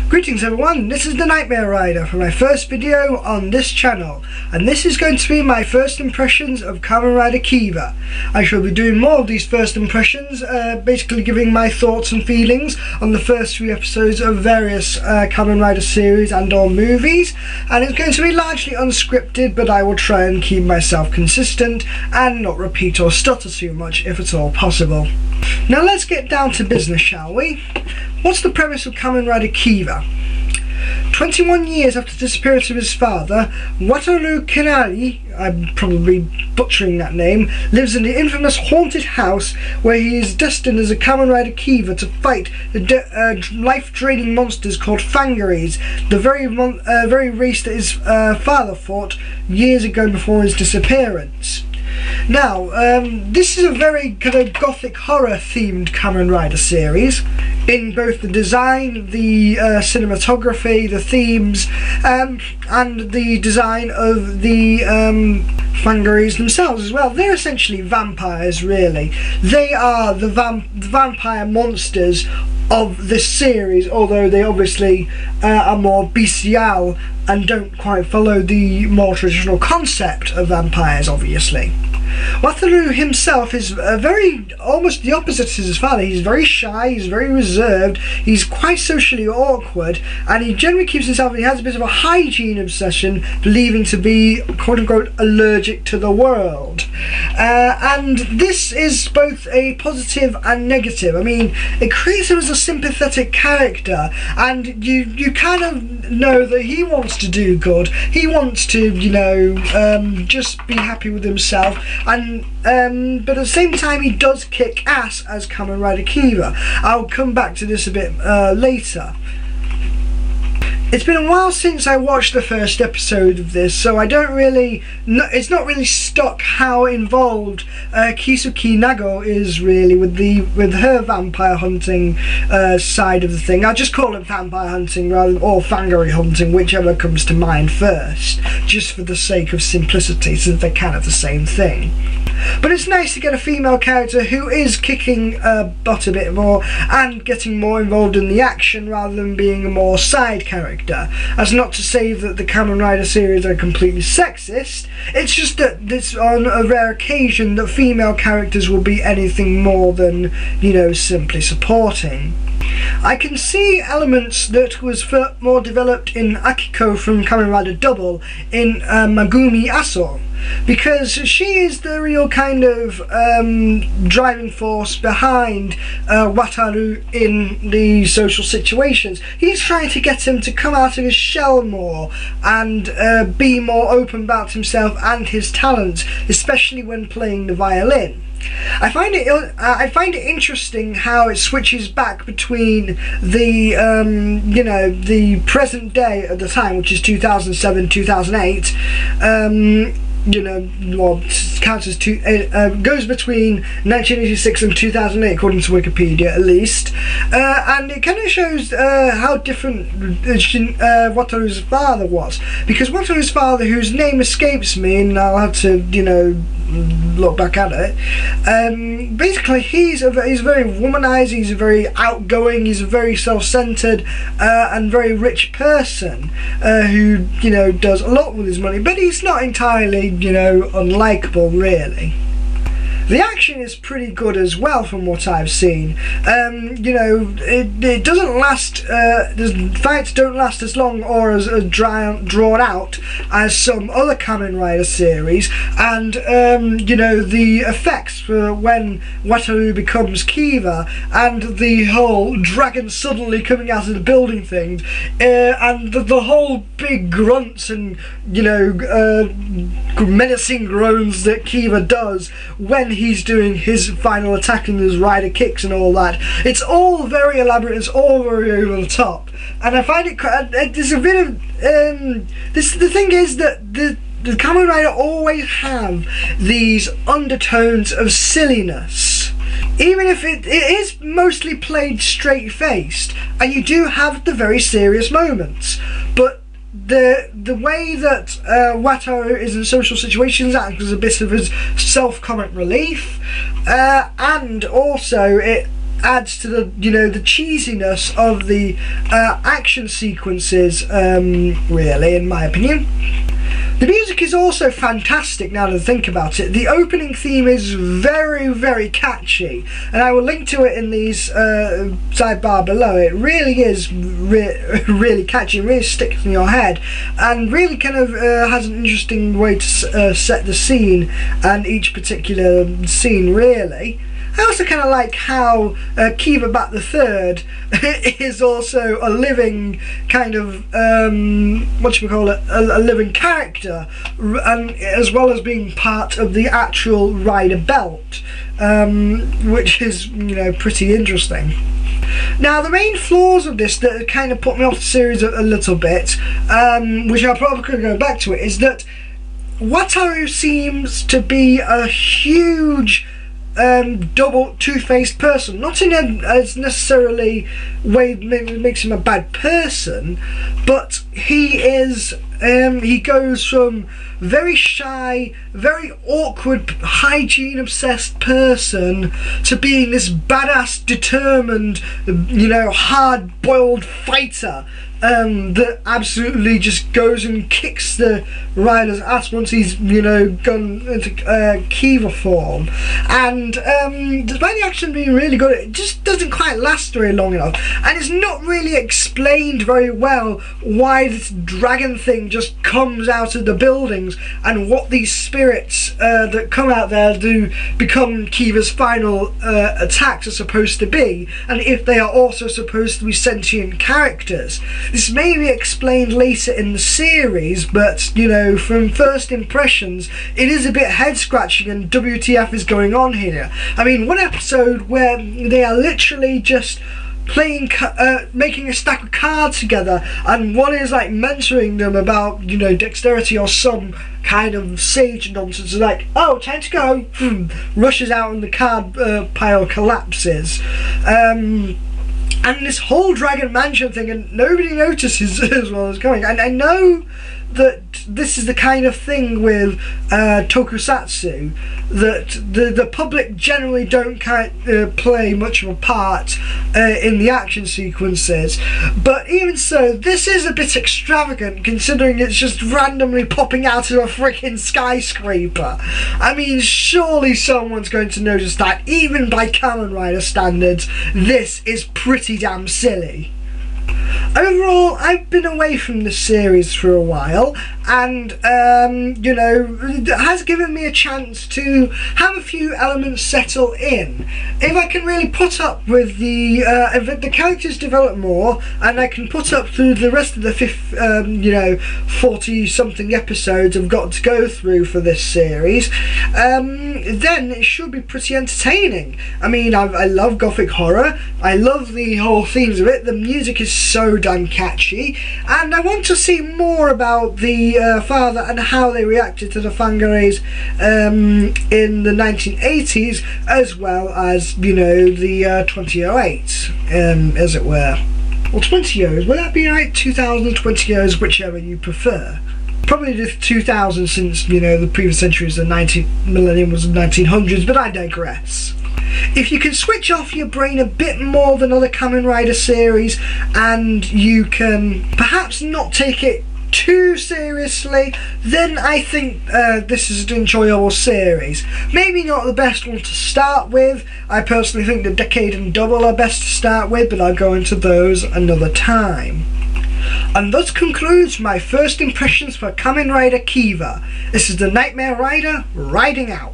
Greetings everyone, this is the Nightmare Rider for my first video on this channel, and this is going to be my first impressions of Kamen Rider Kiva. I shall be doing more of these first impressions, basically giving my thoughts and feelings on the first few episodes of various Kamen Rider series and or movies, and it's going to be largely unscripted, but I will try and keep myself consistent and not repeat or stutter too much if at all possible. Now let's get down to business, shall we? What's the premise of Kamen Rider Kiva? 21 years after the disappearance of his father, Wataru Kinari, I'm probably butchering that name, lives in the infamous haunted house where he is destined as a Kamen Rider Kiva to fight the life-draining monsters called Fangaries, the very race that his father fought years ago before his disappearance. Now, this is a very kind of gothic horror themed Kamen Rider series, in both the design, the cinematography, the themes, and the design of the Fangaries themselves as well. They're essentially vampires, really. They are the vampire monsters of this series, although they obviously are more bestial and don't quite follow the more traditional concept of vampires, obviously. Wataru himself is almost the opposite to his father. He's very shy, he's very reserved, he's quite socially awkward, and he generally keeps himself, he has a bit of a hygiene obsession, believing to be quote unquote allergic to the world. And this is both a positive and negative. I mean, it creates him as a sympathetic character, and you kind of know that he wants to do good, he wants to, you know, just be happy with himself, and but at the same time he does kick ass as Kamen Rider Kiva. I'll come back to this a bit later. It's been a while since I watched the first episode of this, so I don't really it's not really stuck how involved Kisuke Nago is really with her vampire hunting side of the thing. I'll just call it vampire hunting or Fangary hunting, whichever comes to mind first, just for the sake of simplicity, since they're kind of the same thing. But it's nice to get a female character who is kicking butt a bit more and getting more involved in the action rather than being a more side character. That's not to say that the Kamen Rider series are completely sexist, it's just that it's on a rare occasion that female characters will be anything more than, you know, simply supporting. I can see elements that was more developed in Akiko from Kamen Rider Double in Megumi Aso, because she is the real kind of driving force behind Wataru in the social situations. He's trying to get him to come out of his shell more and be more open about himself and his talents, especially when playing the violin. I find it interesting how it switches back between the you know, the present day at the time, which is 2007, 2008. You know, well, counts as goes between 1986 and 2008, according to Wikipedia at least, and it kind of shows how different Wataru's father was, because Wataru's father, whose name escapes me, and I'll have to, you know, look back at it, basically he's very womanizing, he's a very outgoing, he's a very self-centered and very rich person who, you know, does a lot with his money, but he's not entirely, you know, unlikable really. The action is pretty good as well from what I've seen. You know, it doesn't last, the fights don't last as long or as drawn out as some other Kamen Rider series, and you know, the effects for when Wataru becomes Kiva and the whole dragon suddenly coming out of the building thing, and the whole big grunts and, you know, menacing groans that Kiva does when he's doing his final attack and his rider kicks and all that. It's all very elaborate, it's all very over the top, and I find it there's a bit of the thing is that the Kamen Rider always have these undertones of silliness, even if it is mostly played straight-faced, and you do have the very serious moments, but the way that Wataru is in social situations acts as a bit of his self-comic relief, and also it adds to the, you know, the cheesiness of the action sequences, really, in my opinion. The music is also fantastic now that I think about it. The opening theme is very, very catchy, and I will link to it in these sidebar below. It really is really catchy, really sticks in your head, and really kind of has an interesting way to set the scene, and each particular scene, really. I also kind of like how Kiva Bat the Third is also a living kind of what should we call it? A living character, and as well as being part of the actual rider belt, which is, you know, pretty interesting. Now, the main flaws of this that kind of put me off the series a little bit, which I'll probably go back to it, is that Wataru seems to be a huge double two-faced person, not in as necessarily way that makes him a bad person, but he is he goes from very shy, very awkward, hygiene obsessed person to being this badass, determined, you know, hard boiled fighter that absolutely just goes and kicks the rider's ass once he's, you know, gone into Kiva form. And despite the action being really good, it just doesn't quite last very long enough, and it's not really explained very well why this dragon thing just comes out of the buildings, and what these spirits that come out there do become Kiva's final attacks are supposed to be, and if they are also supposed to be sentient characters. This may be explained later in the series, but, you know, from first impressions, it is a bit head-scratching, and WTF is going on here. I mean, one episode where they are literally just playing, making a stack of cards together, and one is like mentoring them about, you know, dexterity or some kind of sage nonsense, like, oh, time to go, rushes out and the card pile collapses. And this whole Dragon Mansion thing, and nobody notices as well as going. And I know that this is the kind of thing with tokusatsu that the public generally don't play much of a part in the action sequences, but even so, this is a bit extravagant considering it's just randomly popping out of a freaking skyscraper. I mean, surely someone's going to notice that. Even by Kamen Rider standards, this is pretty damn silly. Overall, I've been away from the series for a while, and you know, it has given me a chance to have a few elements settle in. If I can really put up with if the characters develop more, and I can put up through the rest of the you know, 40-something episodes I've got to go through for this series, then it should be pretty entertaining. I mean, I love gothic horror. I love the whole themes of it. The music is so damn catchy, and I want to see more about the father and how they reacted to the Fangares in the 1980s, as well as, you know, the 2008, as it were. Well, 20 years, would that be right? 2000, 20 years, whichever you prefer. Probably the 2000, since, you know, the previous century is the millennium was the 1900s, but I digress. If you can switch off your brain a bit more than other Kamen Rider series, and you can perhaps not take it too seriously, then I think this is an enjoyable series. Maybe not the best one to start with. I personally think the Decade and Double are best to start with, but I'll go into those another time. And thus concludes my first impressions for Kamen Rider Kiva. This is the Nightmare Rider, riding out.